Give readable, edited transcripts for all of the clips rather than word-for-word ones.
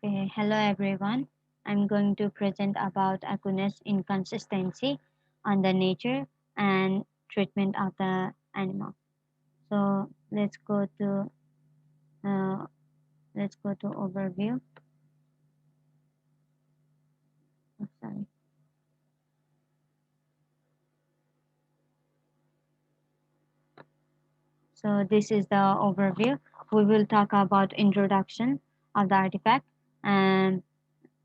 Okay, hello everyone. I'm going to present about Aquinas inconsistency on the nature and treatment of the animal. So uh, let's go to overview. Oh, sorry. So this is the overview. We will talk about introduction of the artifact and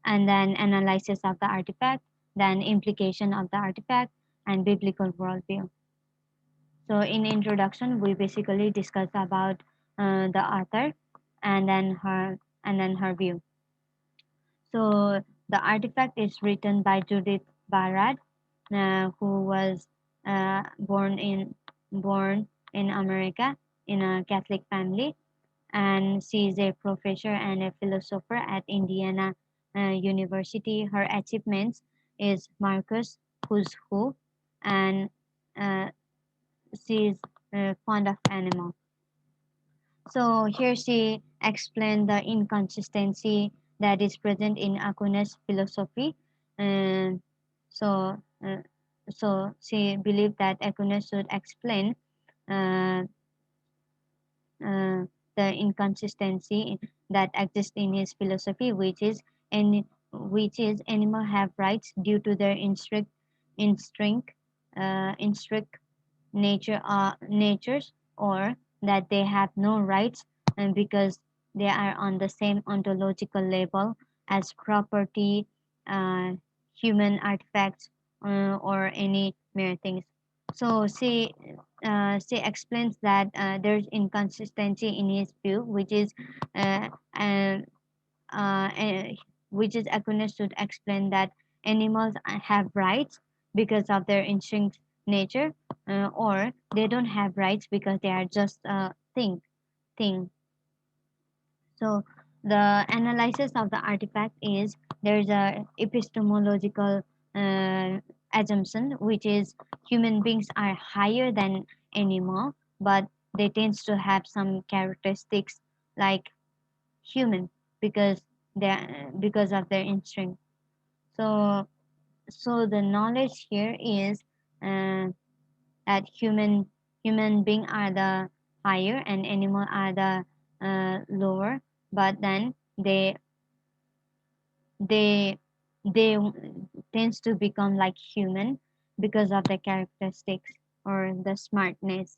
then analysis of the artifact, then implication of the artifact and biblical worldview. So in introduction, we basically discuss about the author and then her view. So the artifact is written by Judith Barad, who was born in America in a Catholic family, and she is a professor and a philosopher at Indiana University. Her achievements is Marcus Who's Who, and uh, she is fond of animals. So here she explained the inconsistency that is present in Aquinas' philosophy. And so, uh, so she believed that Aquinas should explain uh, uh, the inconsistency that exists in his philosophy, which is animal have rights due to their instinct, instinct natures, or that they have no rights and because they are on the same ontological level as property, uh, human artifacts, or any mere things. So she explains that there's inconsistency in his view, uh, uh, uh, which is Aquinas should explain that animals have rights because of their instinct nature, or they don't have rights because they are just a thing. So the analysis of the artifact is there's a epistemological uh, assumption, which is human beings are higher than animal, but they tends to have some characteristics like human because because of their instinct. So the knowledge here is uh, that human being are the higher and animal are the lower, but then they they tends to become like human because of the characteristics or the smartness.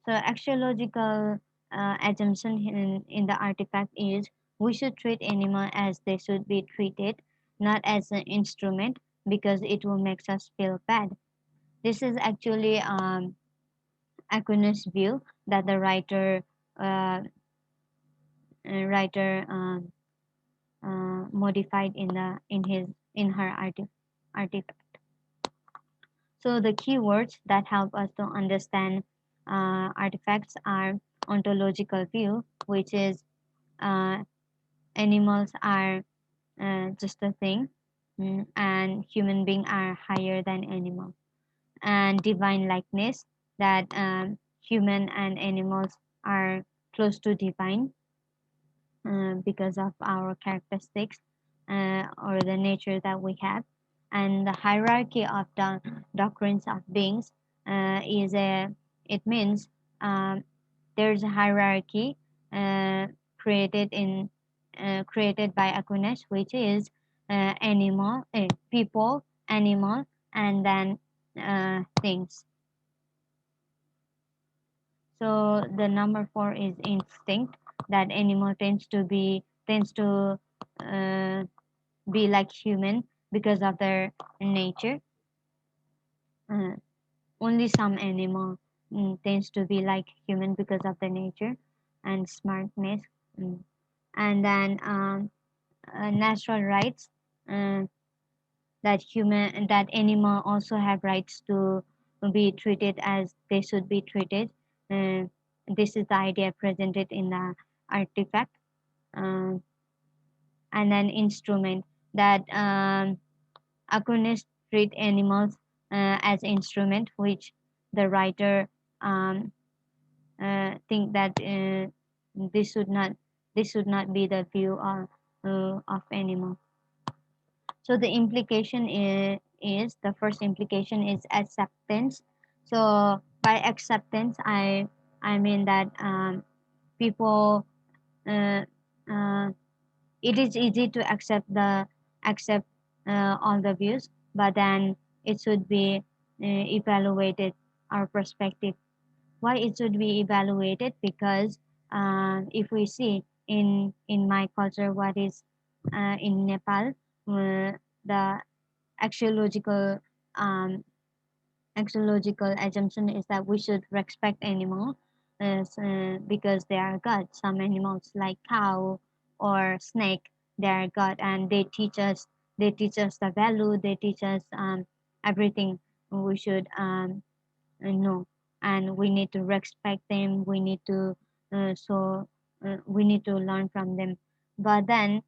So axiological assumption in the artifact is we should treat animal as they should be treated, not as an instrument because it will make us feel bad. This is actually Aquinas' view that the uh, writer modified in her artifact. So the keywords that help us to understand artifacts are ontological view, which is uh, animals are just a thing, and human beings are higher than animal, and divine likeness that human and animals are close to divine because of our characteristics or the nature that we have, and the hierarchy of the doctrines of beings is a it means um, there's a hierarchy uh, created in created by Aquinas, which is people, animal, and then things. So the number four is instinct. That animal tends to uh, be like human because of their nature. Uh, Only some animal tends to be like human because of their nature and smartness. Mm. And then natural rights, uh, that animal also have rights to be treated as they should be treated. Uh, this is the idea presented in the artifact. Uh, and then instrument that Aquinas treat animals as instrument, which the writer um, think that this should not. This should not be the view of animal. So the implication is the first implication is acceptance. So by acceptance, I mean that people uh, uh, it is easy to accept all the views, but then it should be evaluated our perspective. Why it should be evaluated? Because if we see in my culture what is in Nepal, the axiological um, axiological assumption is that we should respect animals because they are God. Some animals like cow or snake, they are God, and they teach us the value. They teach us everything we should know, and we need to respect them. We need to learn from them. But then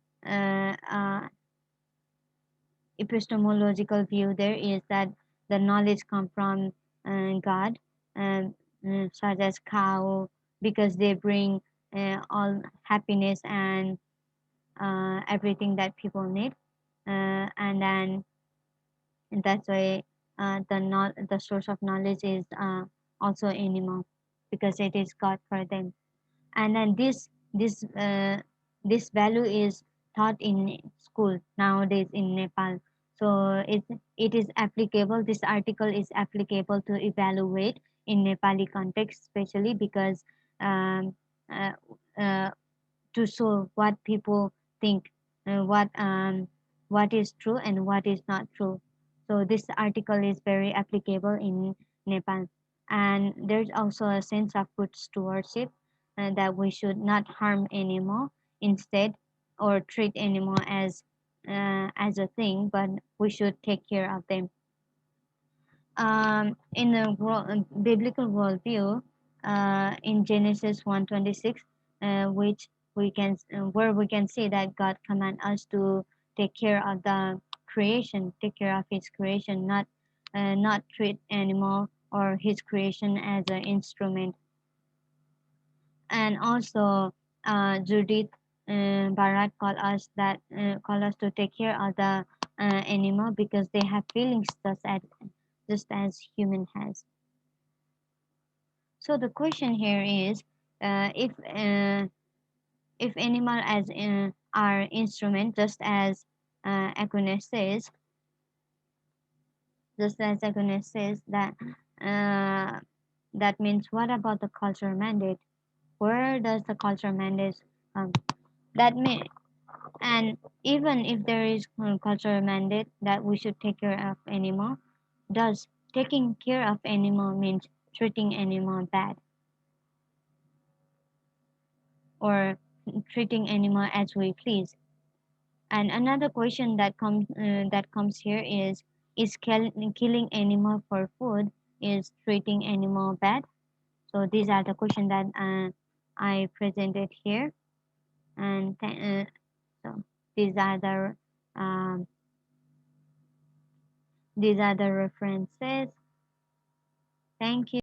epistemological view there is that the knowledge come from God, um, such as cow, because they bring all happiness and everything that people need, and then that's why the source of knowledge is also animal, because it is God for them. And then this value is taught in school nowadays in Nepal. So it is applicable. This article is applicable to evaluate in Nepali context, especially because um, uh, uh, to show what people think, uh, what um, what is true and what is not true. So this article is very applicable in Nepal, and there's also a sense of good stewardship, that we should not harm animal instead, or treat animal as a thing, but we should take care of them. In the biblical worldview, in Genesis 1:26, which where we can see that God command us to take care of the creation, take care of His creation, not treat animal or His creation as an instrument. And also, Judith Barat call us to take care of the animal because they have feelings just as human has. So the question here is, uh, if uh, if animal as are instrument, Aquinas says, that that means what about the cultural mandate? Where does the cultural mandate come? That mean And even if there is cultural mandate that we should take care of animal, does taking care of animal means treating animal bad, or treating animal as we please? And another question that comes here is killing animal for food is treating animal bad? So these are the questions that I presented here, and so these are the um, these are the references. Thank you.